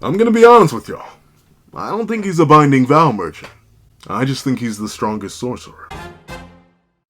I'm gonna be honest with y'all. I don't think he's a binding vow merchant. I just think he's the strongest sorcerer.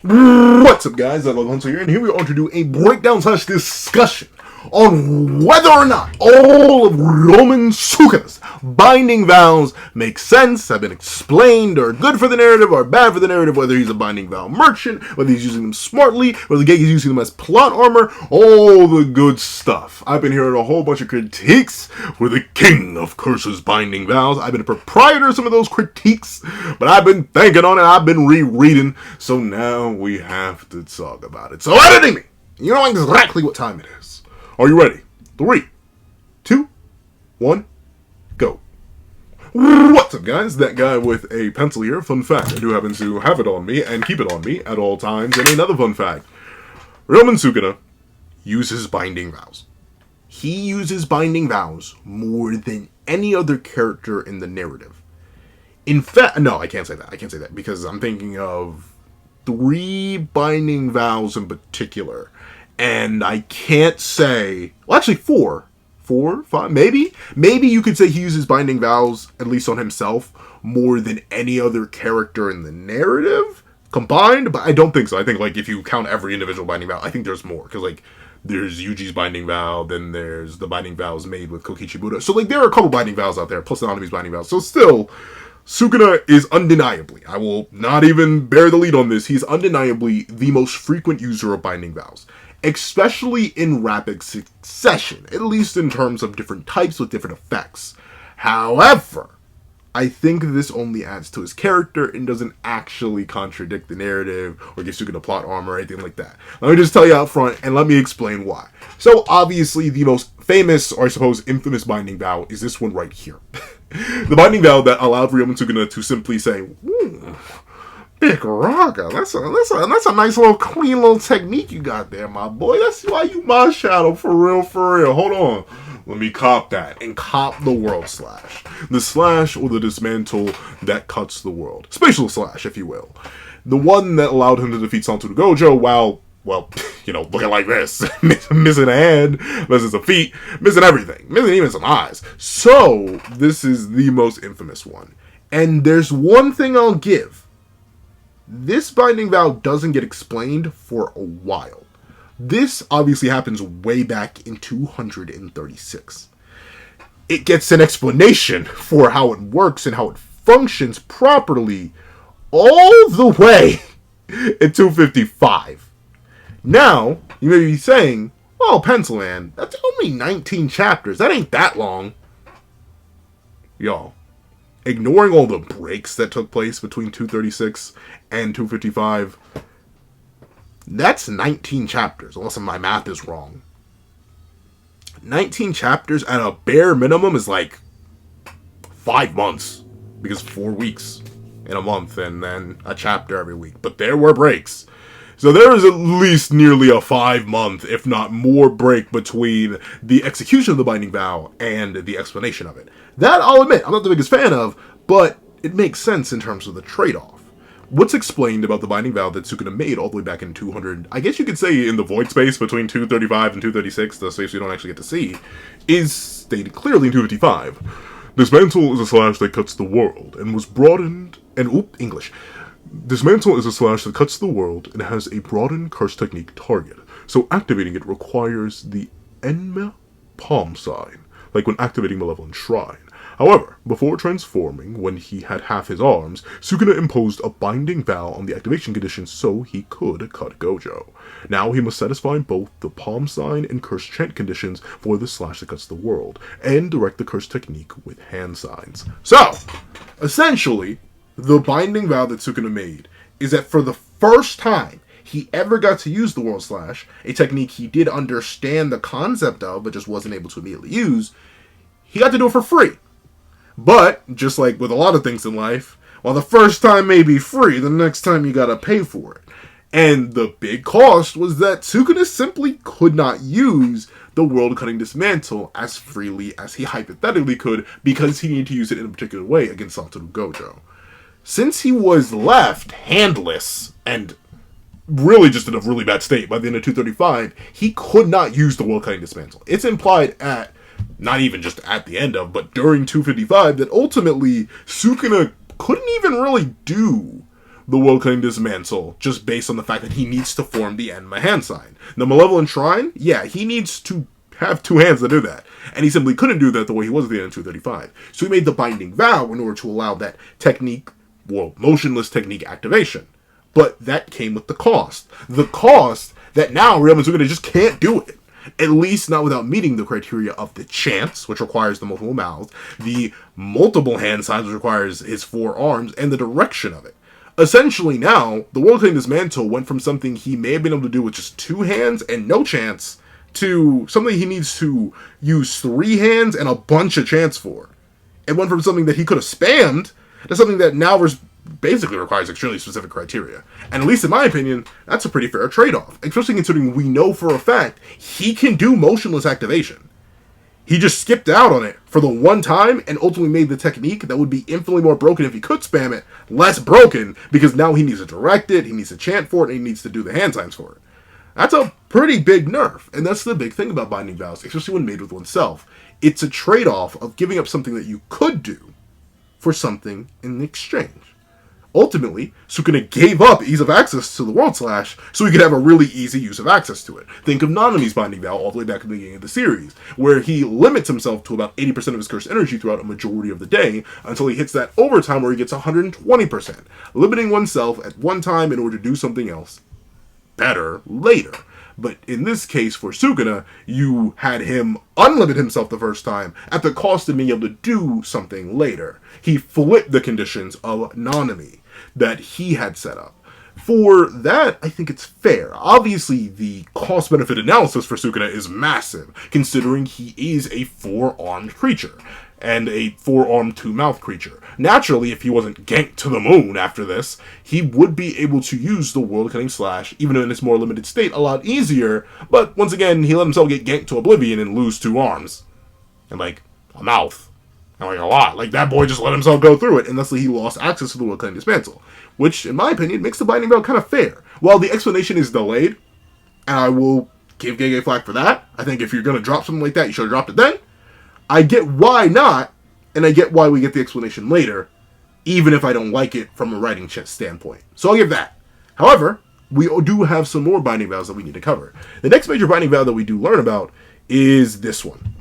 What's up, guys? I Love Hunter here, and here we are to do a breakdown / discussion on whether or not all of Roman Sukuna's binding vows make sense, have been explained, or good for the narrative, or bad for the narrative, whether he's a binding vow merchant, whether he's using them smartly, whether Geki's using them as plot armor, all the good stuff. I've been hearing a whole bunch of critiques for the king of curses binding vows. I've been a proprietor of some of those critiques, but I've been thinking on it, I've been rereading, so now we have to talk about it. So editing me! You know exactly what time it is. Are you ready? 3, 2, 1, go. What's up, guys? That guy with a pencil here. Fun fact, I do happen to have it on me and keep it on me at all times. And another fun fact, Roman Sukuna uses binding vows. He uses binding vows more than any other character in the narrative. In fact, no, I can't say that. I can't say that because I'm thinking of 3 binding vows in particular. And I can't say, well, actually 4, 5, maybe you could say he uses binding vows, at least on himself, more than any other character in the narrative combined, but I don't think so. I think, like, if you count every individual binding vow, I think there's more, because, like, there's Yuji's binding vow, then there's the binding vows made with Kokichi Buddha. So, like, there are a couple binding vows out there, plus the Nanami's binding vows. So still, Sukuna is undeniably, I will not even bear the lead on this, he's undeniably the most frequent user of binding vows. Especially in rapid succession, at least in terms of different types with different effects. However, I think this only adds to his character and doesn't actually contradict the narrative or give Sukuna plot armor or anything like that. Let me just tell you out front and let me explain why. So obviously the most famous, or I suppose infamous binding vow is this one right here. The binding vow that allowed Roman Sukuna to simply say, Big Raga, that's a nice little clean little technique you got there, my boy. That's why you my shadow for real, for real. Hold on. Let me cop that and cop the world slash. The slash or the dismantle that cuts the world. Spatial slash, if you will. The one that allowed him to defeat Satoru Gojo while, well, you know, looking like this. Missing a hand, missing some feet, missing everything. Missing even some eyes. So, this is the most infamous one. And there's one thing I'll give. This binding vow doesn't get explained for a while. This obviously happens way back in 236. It gets an explanation for how it works and how it functions properly all the way in 255. Now, you may be saying, well, Pencil Man, that's only 19 chapters. That ain't that long. Y'all. Ignoring all the breaks that took place between 236 and 255, that's 19 chapters, unless my math is wrong. 19 chapters at a bare minimum is like 5 months, because 4 weeks in a month, and then a chapter every week. But there were breaks. So there is at least nearly a 5-month, if not more, break between the execution of the binding vow and the explanation of it. That, I'll admit, I'm not the biggest fan of, but it makes sense in terms of the trade-off. What's explained about the binding vow that Sukuna made all the way back in 200, I guess you could say in the void space between 235 and 236, the space we don't actually get to see, is stated clearly in 255. Dismantle is a slash that cuts the world, and was broadened, and, English. Dismantle is a slash that cuts the world and has a broadened curse technique target, so activating it requires the Enma palm sign, like when activating Malevolent Shrine. However, before transforming, when he had half his arms, Sukuna imposed a binding vow on the activation condition so he could cut Gojo. Now he must satisfy both the palm sign and curse chant conditions for the slash that cuts the world, and direct the curse technique with hand signs. So, essentially, the binding vow that Sukuna made is that for the first time he ever got to use the world slash, a technique he did understand the concept of but just wasn't able to immediately use, he got to do it for free. But, just like with a lot of things in life, while the first time may be free, the next time you gotta pay for it. And the big cost was that Sukuna simply could not use the world-cutting dismantle as freely as he hypothetically could because he needed to use it in a particular way against Satoru Gojo. Since he was left handless and really just in a really bad state by the end of 235, he could not use the world-cutting dismantle. It's implied at not even just at the end of, but during 255, that ultimately Sukuna couldn't even really do the World Claim Dismantle, just based on the fact that he needs to form the Enma hand sign. The Malevolent Shrine, yeah, he needs to have two hands to do that. And he simply couldn't do that the way he was at the end of 235. So he made the Binding Vow in order to allow that technique, well, motionless technique activation. But that came with the cost. The cost that now Ryoma Sukuna just can't do it. At least not without meeting the criteria of the chance, which requires the multiple mouths, the multiple hand signs, which requires his 4 arms, and the direction of it. Essentially now, the World Claim Dismantle went from something he may have been able to do with just 2 hands and no chance, to something he needs to use 3 hands and a bunch of chance for. It went from something that he could have spammed to something that now basically requires extremely specific criteria. And at least in my opinion, that's a pretty fair trade-off, especially considering we know for a fact he can do motionless activation. He just skipped out on it for the one time and ultimately made the technique that would be infinitely more broken if he could spam it, less broken, because now he needs to direct it, he needs to chant for it, and he needs to do the hand signs for it. That's a pretty big nerf, and that's the big thing about Binding Vows, especially when made with oneself. It's a trade-off of giving up something that you could do for something in exchange. Ultimately, Sukuna gave up ease of access to the World Slash so he could have a really easy use of access to it. Think of Nanami's Binding Vow all the way back at the beginning of the series, where he limits himself to about 80% of his cursed energy throughout a majority of the day until he hits that overtime where he gets 120%, limiting oneself at one time in order to do something else better later. But in this case, for Sukuna, you had him unlimit himself the first time at the cost of being able to do something later. He flipped the conditions of Nanami that he had set up. For that, I think it's fair. Obviously, the cost-benefit analysis for Sukuna is massive, considering he is a 4-armed creature, and a 4-armed 2-mouth creature. Naturally, if he wasn't ganked to the moon after this, he would be able to use the World Claim Slash, even in its more limited state, a lot easier, but once again, he let himself get ganked to oblivion and lose 2 arms. And, a mouth. And, a lot. That boy just let himself go through it, and thusly he lost access to the World Claim Dismantle. Which, in my opinion, makes the Binding Vow kind of fair. While the explanation is delayed, and I will give Gege flack for that, I think if you're going to drop something like that, you should have dropped it then. I get why not, and I get why we get the explanation later, even if I don't like it from a writing standpoint. So I'll give that. However, we do have some more Binding Vows that we need to cover. The next major Binding Vow that we do learn about is this one.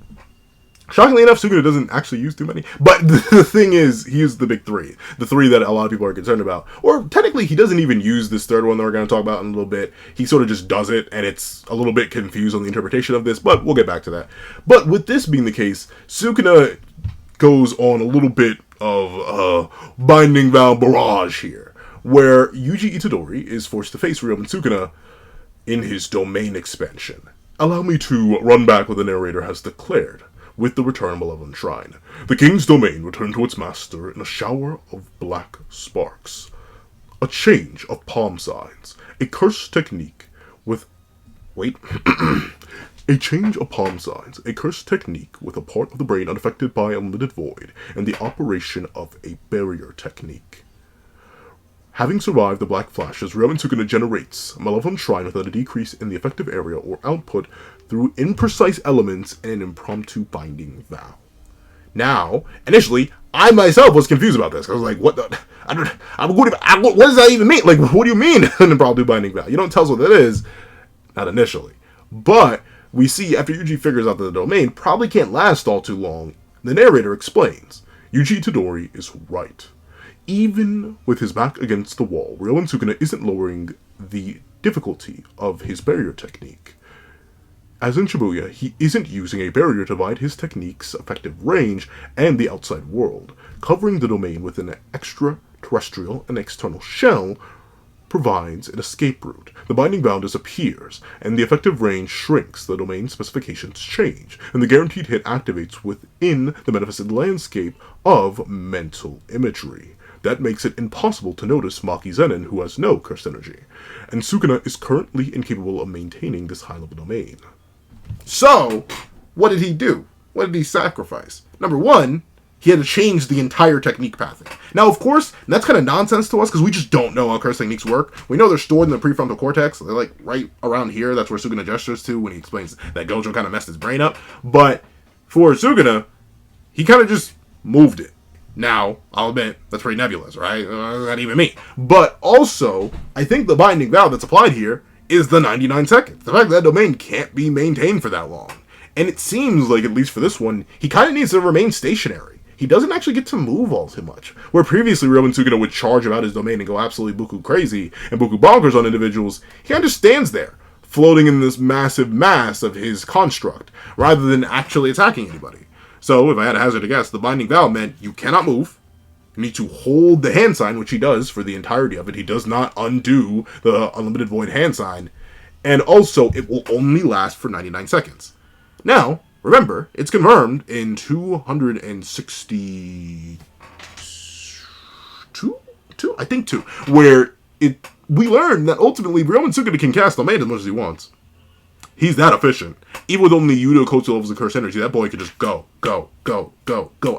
Shockingly enough, Sukuna doesn't actually use too many. But the thing is, he used the big 3. The 3 that a lot of people are concerned about. Or technically, he doesn't even use this third one that we're going to talk about in a little bit. He sort of just does it, and it's a little bit confused on the interpretation of this, but we'll get back to that. But with this being the case, Sukuna goes on a little bit of Binding Vow barrage here, where Yuji Itadori is forced to face Ryoma Sukuna in his domain expansion. Allow me to run back what the narrator has declared. With the return of Malevolent Shrine, the king's domain returned to its master in a shower of black sparks. A change of palm signs, a cursed technique with... A change of palm signs, a cursed technique with a part of the brain unaffected by unlimited void, and the operation of a barrier technique. Having survived the black flashes, Ryoma Sukuna generates a Malevolent Shrine without a decrease in the effective area or output through imprecise elements and an impromptu Binding Vow. Now, initially, I myself was confused about this. I was like, what the... what does that even mean? What do you mean an impromptu Binding Vow? You don't tell us what that is. Not initially. But we see, after Yuji figures out that the domain probably can't last all too long, the narrator explains, Yuji Itadori is right. Even with his back against the wall, Ryoma Sukuna isn't lowering the difficulty of his barrier technique. As in Shibuya, he isn't using a barrier to divide his technique's effective range and the outside world. Covering the domain with an extraterrestrial and external shell provides an escape route. The Binding Vow disappears, and the effective range shrinks, the domain specifications change, and the guaranteed hit activates within the manifested landscape of mental imagery. That makes it impossible to notice Maki Zenin, who has no cursed energy, and Sukuna is currently incapable of maintaining this high-level domain. So, what did he do? What did he sacrifice? Number one, he had to change the entire technique pathing. Now, of course, that's kind of nonsense to us, because we just don't know how cursed techniques work. We know they're stored in the prefrontal cortex. They're right around here. That's where Sukuna gestures to when he explains that Gojo kind of messed his brain up. But For Sukuna, he kind of just moved it. Now, I'll admit, that's pretty nebulous, right? Not even me. But also, I think the binding vow that's applied here is the 99 seconds. The fact that domain can't be maintained for that long. And it seems like, at least for this one, he kind of needs to remain stationary. He doesn't actually get to move all too much. Where previously Ryomen Sukuna would charge about his domain and go absolutely buku crazy and buku bonkers on individuals, he kind of just stands there, floating in this massive mass of his construct, rather than actually attacking anybody. So, if I had to hazard a guess, the binding vow meant you cannot move. You need to hold the hand sign, which he does for the entirety of it. He does not undo the Unlimited Void hand sign. And also, it will only last for 99 seconds. Now, remember, it's confirmed in 262? I think 2. Where we learn that ultimately Ryomen Sukuna can cast Domain as much as he wants. He's that efficient. Even with only Yudo Kotsu levels of Curse Energy, that boy can just go,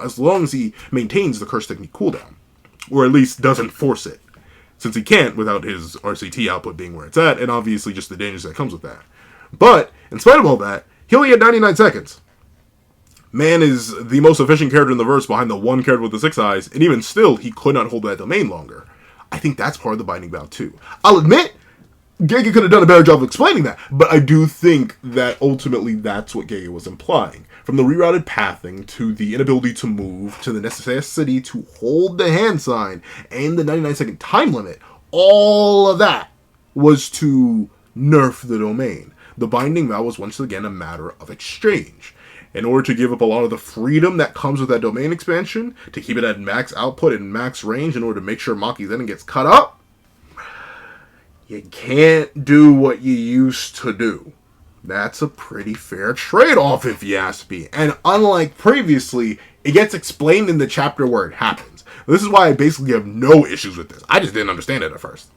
as long as he maintains the Curse Technique cooldown. Or at least doesn't force it. Since he can't without his RCT output being where it's at, and obviously just the dangers that comes with that. But, in spite of all that, he only had 99 seconds. Man is the most efficient character in the verse behind the one character with the 6 eyes, and even still, he could not hold that domain longer. I think that's part of the binding vow too. I'll admit, Gege could have done a better job of explaining that, but I do think that ultimately that's what Gege was implying. From the rerouted pathing, to the inability to move, to the necessity to hold the hand sign, and the 99-second time limit, all of that was to nerf the domain. The binding vow was once again a matter of exchange. In order to give up a lot of the freedom that comes with that domain expansion, to keep it at max output and max range in order to make sure Maki Zen gets cut up, you can't do what you used to do. That's a pretty fair trade-off if you ask me. And unlike previously, it gets explained in the chapter where it happens. This is why I basically have no issues with this. I just didn't understand it at first.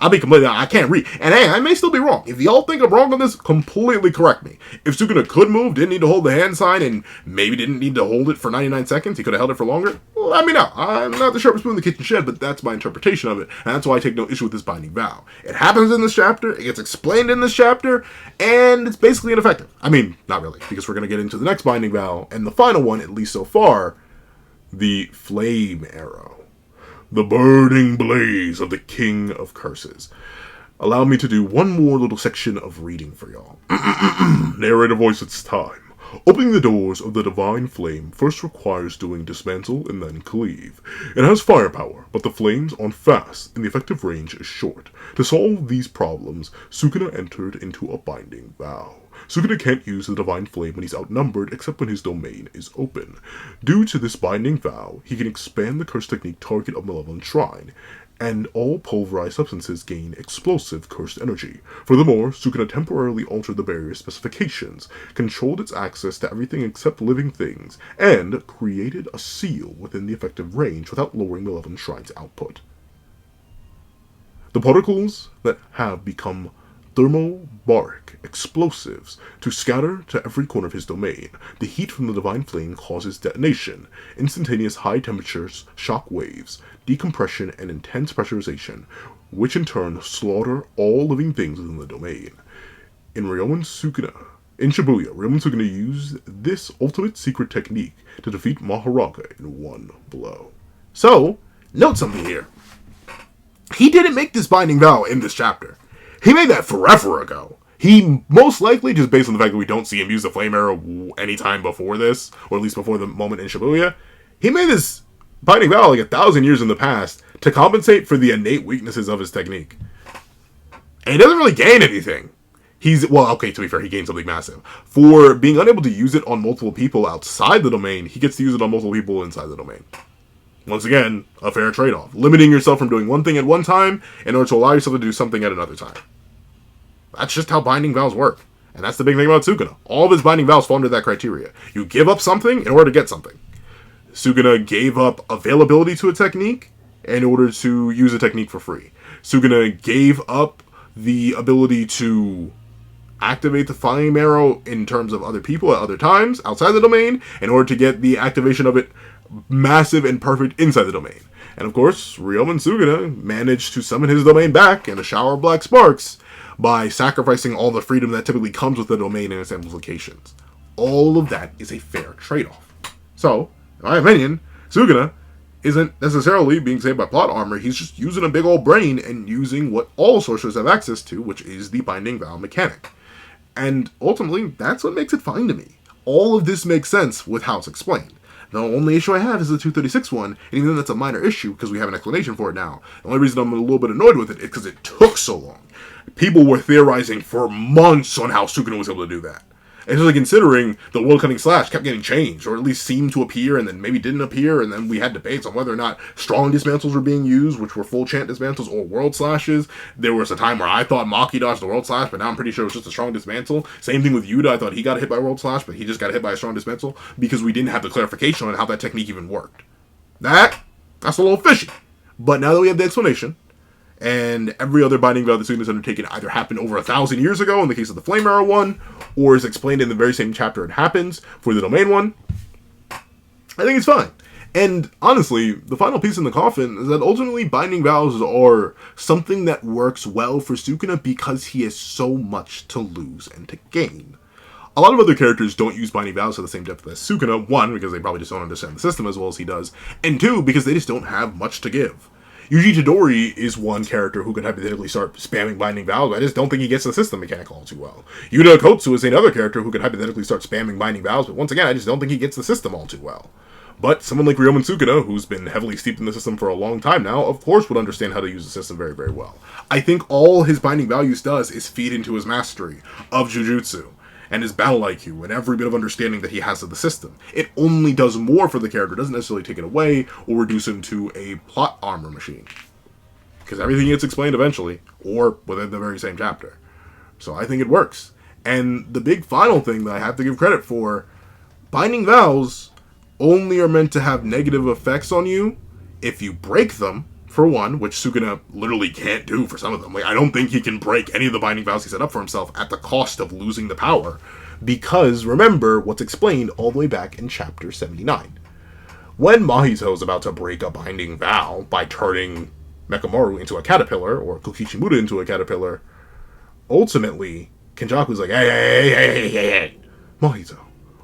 I'll be completely honest, I can't read. And hey, I may still be wrong. If y'all think I'm wrong on this, completely correct me. If Sukuna could move, didn't need to hold the hand sign, and maybe didn't need to hold it for 99 seconds, he could have held it for longer, let me know. I'm not the sharpest spoon in the kitchen shed, but that's my interpretation of it, and that's why I take no issue with this binding vow. It happens in this chapter, it gets explained in this chapter, and it's basically ineffective. I mean, not really, because we're going to get into the next binding vow, and the final one, at least so far, the Flame Arrow. The burning blaze of the King of Curses. Allow me to do one more little section of reading for y'all. Narrator voice, it's time. Opening the doors of the divine flame first requires doing dismantle and then cleave. It has firepower, but the flames aren't fast, and the effective range is short. To solve these problems, Sukuna entered into a binding vow. Sukuna can't use the divine flame when he's outnumbered except when his domain is open. Due to this binding vow, he can expand the curse technique target of Malevolent Shrine, and all pulverized substances gain explosive cursed energy. Furthermore, Sukuna temporarily altered the barrier's specifications, controlled its access to everything except living things, and created a seal within the effective range without lowering Malevolent Shrine's output. The particles that have become thermobaric explosives to scatter to every corner of his domain. The heat from the divine flame causes detonation, instantaneous high temperatures, shock waves, decompression, and intense pressurization, which in turn slaughter all living things within the domain. In Shibuya, Ryomen Sukuna used this ultimate secret technique to defeat Maharaga in one blow. So, note something here. He didn't make this binding vow in this chapter. He made that forever ago. He most likely, just based on the fact that we don't see him use the Flame Arrow anytime before this, or at least before the moment in Shibuya, he made this binding vow like 1,000 years in the past to compensate for the innate weaknesses of his technique. And he doesn't really gain anything. To be fair, he gained something massive. For being unable to use it on multiple people outside the domain, he gets to use it on multiple people inside the domain. Once again, a fair trade-off. Limiting yourself from doing one thing at one time in order to allow yourself to do something at another time. That's just how binding vows work. And that's the big thing about Sukuna. All of his binding vows fall under that criteria. You give up something in order to get something. Sukuna gave up availability to a technique in order to use a technique for free. Sukuna gave up the ability to activate the Flame Arrow in terms of other people at other times outside the domain in order to get the activation of it massive and perfect inside the domain. And of course, Ryomen Sukuna managed to summon his domain back in a shower of black sparks by sacrificing all the freedom that typically comes with the domain and its amplifications. all of that is a fair trade-off. So, in my opinion, Sukuna isn't necessarily being saved by plot armor. He's just using a big old brain and using what all sorcerers have access to, which is the Binding Vow mechanic. And ultimately, that's what makes it fine to me. All of this makes sense with how it's explained. The only issue I have is the 236 one, and even then that's a minor issue because we have an explanation for it now. The only reason I'm a little bit annoyed with it is because it took so long. People were theorizing for months on how Sukuna was able to do that. Especially considering the World Cutting Slash kept getting changed, or at least seemed to appear and then maybe didn't appear, and then we had debates on whether or not strong dismantles were being used, which were full chant dismantles, or World Slashes. There was a time where I thought Maki dodged the World Slash, but now I'm pretty sure it was just a strong dismantle. Same thing with Yuta, I thought he got hit by World Slash, but he just got hit by a strong dismantle, because we didn't have the clarification on how that technique even worked. That's a little fishy. But now that we have the explanation, and every other binding vow that Sukuna's undertaken either happened over 1,000 years ago in the case of the Flame Arrow one, or is explained in the very same chapter it happens for the Domain one, I think it's fine. And honestly, the final piece in the coffin is that ultimately binding vows are something that works well for Sukuna because he has so much to lose and to gain. A lot of other characters don't use binding vows to the same depth as Sukuna, one, because they probably just don't understand the system as well as he does, and two, because they just don't have much to give. Yuji Todori is one character who could hypothetically start spamming binding vows. I just don't think he gets the system mechanic all too well. Yuta Kotsu is another character who could hypothetically start spamming binding vows, but once again, I just don't think he gets the system all too well. But someone like Ryomen Sukuna, who's been heavily steeped in the system for a long time now, of course would understand how to use the system very, very well. I think all his binding values does is feed into his mastery of Jujutsu and his battle IQ, and every bit of understanding that he has of the system. It only does more for the character, it doesn't necessarily take it away or reduce him to a plot armor machine. Because everything gets explained eventually, or within the very same chapter. So I think it works. And the big final thing that I have to give credit for, binding vows only are meant to have negative effects on you if you break them, for one, which Sukuna literally can't do for some of them. Like, I don't think he can break any of the binding vows he set up for himself at the cost of losing the power, because remember what's explained all the way back in chapter 79. When Mahito is about to break a binding vow by turning Mekamaru into a caterpillar, or Kokishimura into a caterpillar, ultimately, Kenjaku's like, hey, Mahito,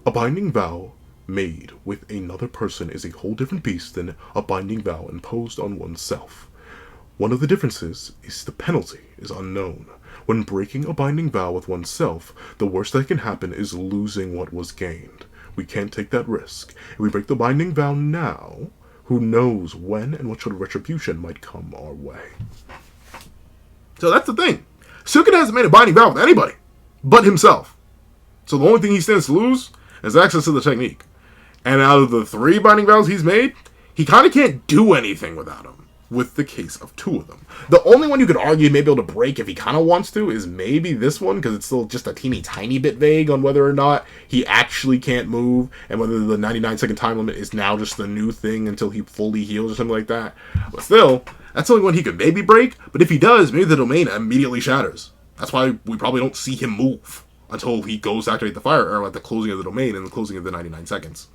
a binding vow made with another person is a whole different beast than a binding vow imposed on oneself. One of the differences is the penalty is unknown. When breaking a binding vow with oneself, the worst that can happen is losing what was gained. We can't take that risk. If we break the binding vow now, who knows when and what sort of retribution might come our way. So that's the thing. Sukuna hasn't made a binding vow with anybody but himself. So the only thing he stands to lose is access to the technique. And out of the 3 binding vows he's made, he kind of can't do anything without them, with the case of 2 of them. The only one you could argue he may be able to break if he kind of wants to is maybe this one, because it's still just a teeny tiny bit vague on whether or not he actually can't move, and whether the 99-second time limit is now just the new thing until he fully heals or something like that. But still, that's the only one he could maybe break, but if he does, maybe the domain immediately shatters. That's why we probably don't see him move until he goes to activate the fire arrow at the closing of the domain and the closing of the 99 seconds.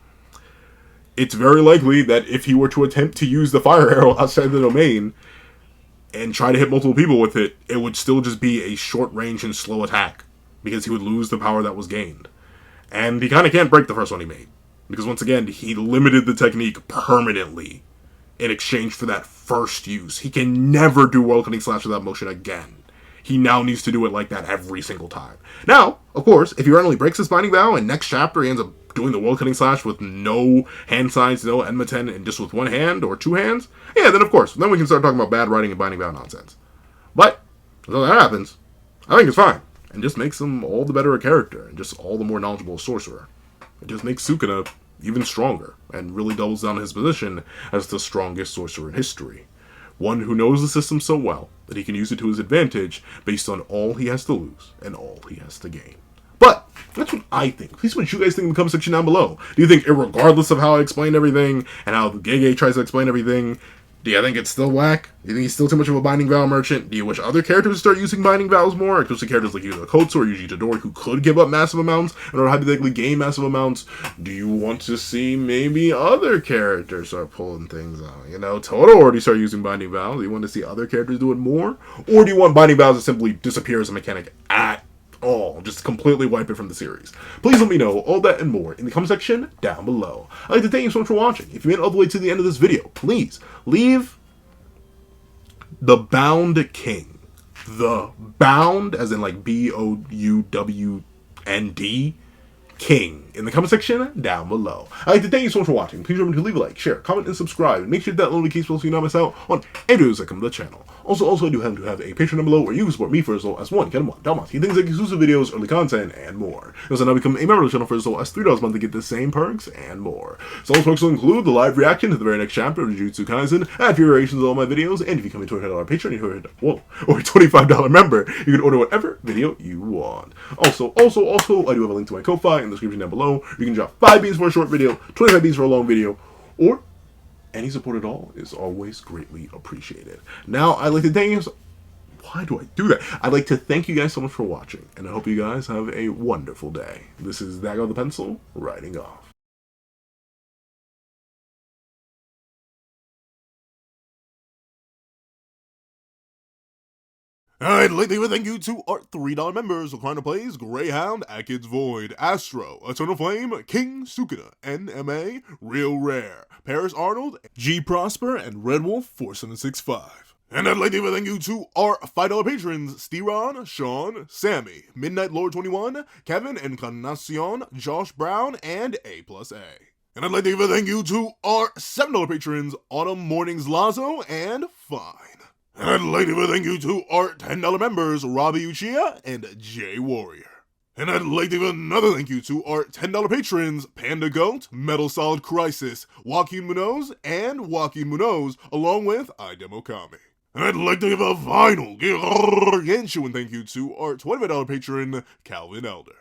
It's very likely that if he were to attempt to use the fire arrow outside the domain and try to hit multiple people with it, it would still just be a short range and slow attack, because he would lose the power that was gained. And he kind of can't break the first one he made, because once again, he limited the technique permanently in exchange for that first use. He can never do World Cutting Slash without motion again. He now needs to do it like that every single time. Now, of course, if he randomly breaks his binding vow and next chapter he ends up doing the World Cutting Slash with no hand signs, no Enmaten, and just with one hand or 2 hands, yeah, then of course, then we can start talking about bad writing and binding vow nonsense. But, until that happens, I think it's fine. And just makes him all the better a character, and just all the more knowledgeable a sorcerer. It just makes Sukuna even stronger, and really doubles down his position as the strongest sorcerer in history. One who knows the system so well that he can use it to his advantage based on all he has to lose and all he has to gain. But that's what I think. Please, what you guys think in the comment section down below. Do you think, regardless of how I explain everything and how Gege tries to explain everything, do you think it's still whack? Do you think he's still too much of a binding vow merchant? Do you wish other characters start using binding vows more? Especially characters like Yuta Kotsu or Yuji Todori who could give up massive amounts in order to hypothetically gain massive amounts? Do you want to see maybe other characters start pulling things out? You know, Toto already started using binding vows. Do you want to see other characters do it more? Or do you want binding vows to simply disappear as a mechanic at all. Just completely wipe it from the series. Please let me know all that and more in the comment section down below. I'd like to thank you so much for watching. If you made it all the way to the end of this video, please leave the Bound King. The Bound, as in like BOUWND, King in the comment section down below. I'd like to thank you so much for watching. Please remember to leave a like, share, comment, and subscribe. And make sure that notification bell so you don't miss out on any videos that come to the channel. Also, I do have to have a Patreon down below where you can support me for as low as $1, get $1, things like exclusive videos, early content, and more. You also now become a member of the channel for as low as $3 a month to get the same perks and more. So those perks will include the live reaction to the very next chapter of Jujutsu Kaisen, and variations of all my videos, and if you come into a $100 Patreon, or a $25 member, you can order whatever video you want. Also, I do have a link to my Ko-Fi in the description down below. You can drop 5 beans for a short video, 25 beans for a long video, or any support at all is always greatly appreciated. Now, I'd like to thank you. Why do I do that? I'd like to thank you guys so much for watching, and I hope you guys have a wonderful day. This is Dago the Pencil, writing off. I'd like to give a thank you to our $3 members, Sukuna Plays, Greyhound, Kids Void, Astro, Eternal Flame, King Sukuna, NMA, Real Rare, Paris Arnold, G Prosper, and Red Wolf 4765. And I'd like to give a thank you to our $5 patrons, Steron, Sean, Sammy, Midnight Lord 21, Kevin Encarnacion, Josh Brown, and A+A. And I'd like to give a thank you to our $7 patrons, Autumn Mornings Lazo and Fine. And I'd like to give a thank you to our $10 members, Robbie Uchiha and Jay Warrior. And I'd like to give another thank you to our $10 patrons, Panda Goat, Metal Solid Crisis, Joaquin Munoz, along with iDemokami. And I'd like to give a final gargantuan thank you to our $25 patron, Calvin Elder.